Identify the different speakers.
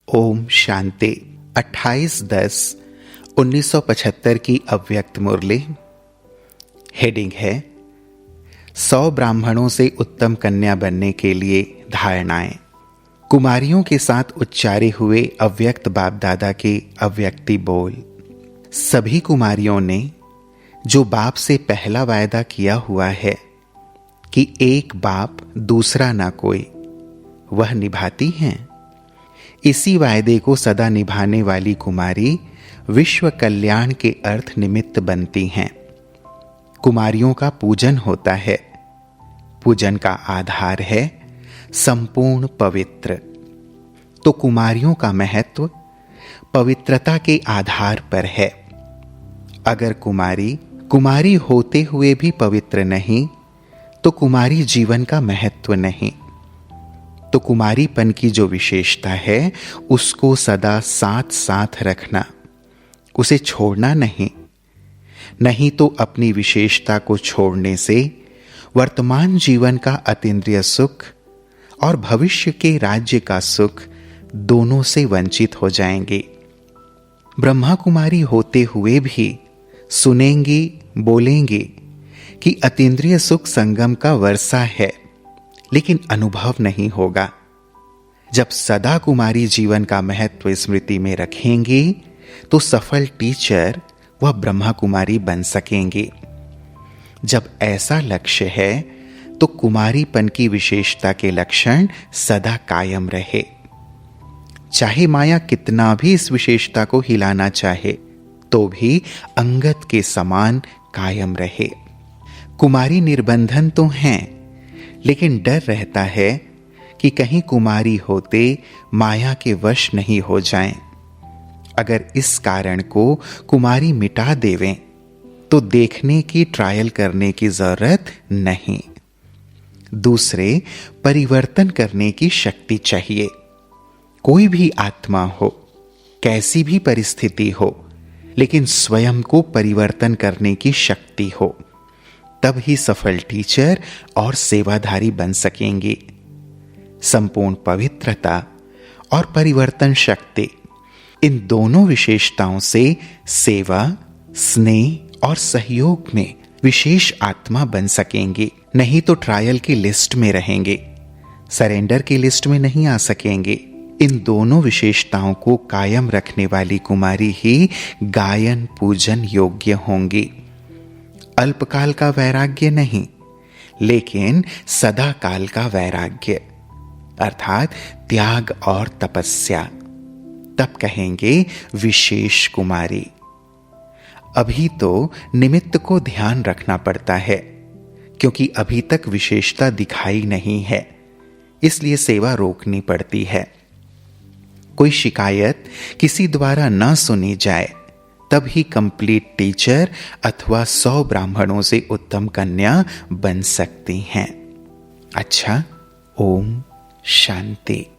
Speaker 1: ओम शांति। 28/10/1975 की अव्यक्त मुरली। हेडिंग है 100 ब्राह्मणों से उत्तम कन्या बनने के लिए धारणाएं। कुमारियों के साथ उच्चारे हुए अव्यक्त बाप दादा के अव्यक्ति बोल। सभी कुमारियों ने जो बाप से पहला वायदा किया हुआ है कि एक बाप दूसरा ना कोई, वह निभाती हैं। इसी वायदे को सदा निभाने वाली कुमारी विश्व कल्याण के अर्थ निमित्त बनती हैं। कुमारियों का पूजन होता है। पूजन का आधार है संपूर्ण पवित्र। तो कुमारियों का महत्व पवित्रता के आधार पर है। अगर कुमारी होते हुए भी पवित्र नहीं तो कुमारी जीवन का महत्व नहीं। तो कुमारीपन की जो विशेषता है उसको सदा साथ साथ रखना, उसे छोड़ना नहीं तो अपनी विशेषता को छोड़ने से वर्तमान जीवन का अतीन्द्रिय सुख और भविष्य के राज्य का सुख दोनों से वंचित हो जाएंगे। ब्रह्मा कुमारी होते हुए भी सुनेंगी, बोलेंगी कि अतीन्द्रिय सुख संगम का वर्षा है, लेकिन अनुभव नहीं होगा। जब सदा कुमारी जीवन का महत्व स्मृति में रखेंगी तो सफल टीचर वह ब्रह्मा कुमारी बन सकेंगे। जब ऐसा लक्ष्य है तो कुमारीपन की विशेषता के लक्षण सदा कायम रहे। चाहे माया कितना भी इस विशेषता को हिलाना चाहे तो भी अंगत के समान कायम रहे। कुमारी निर्बंधन तो हैं, लेकिन डर रहता है कि कहीं कुमारी होते माया के वश नहीं हो जाएं। अगर इस कारण को कुमारी मिटा देवें तो देखने की ट्रायल करने की जरूरत नहीं। दूसरे परिवर्तन करने की शक्ति चाहिए। कोई भी आत्मा हो, कैसी भी परिस्थिति हो, लेकिन स्वयं को परिवर्तन करने की शक्ति हो, तब ही सफल टीचर और सेवाधारी बन सकेंगे। संपूर्ण पवित्रता और परिवर्तन शक्ति, इन दोनों विशेषताओं से सेवा, स्नेह और सहयोग में विशेष आत्मा बन सकेंगे। नहीं तो ट्रायल की लिस्ट में रहेंगे, सरेंडर की लिस्ट में नहीं आ सकेंगे। इन दोनों विशेषताओं को कायम रखने वाली कुमारी ही गायन पूजन योग्य होंगी। अल्पकाल का वैराग्य नहीं, लेकिन सदा काल का वैराग्य, अर्थात त्याग और तपस्या। तब कहेंगे विशेष कुमारी। अभी तो निमित्त को ध्यान रखना पड़ता है, क्योंकि अभी तक विशेषता दिखाई नहीं है, इसलिए सेवा रोकनी पड़ती है। कोई शिकायत किसी द्वारा न सुनी जाए तब ही कंप्लीट टीचर अथवा 100 ब्राह्मणों से उत्तम कन्या बन सकती हैं। अच्छा, ओम शांति।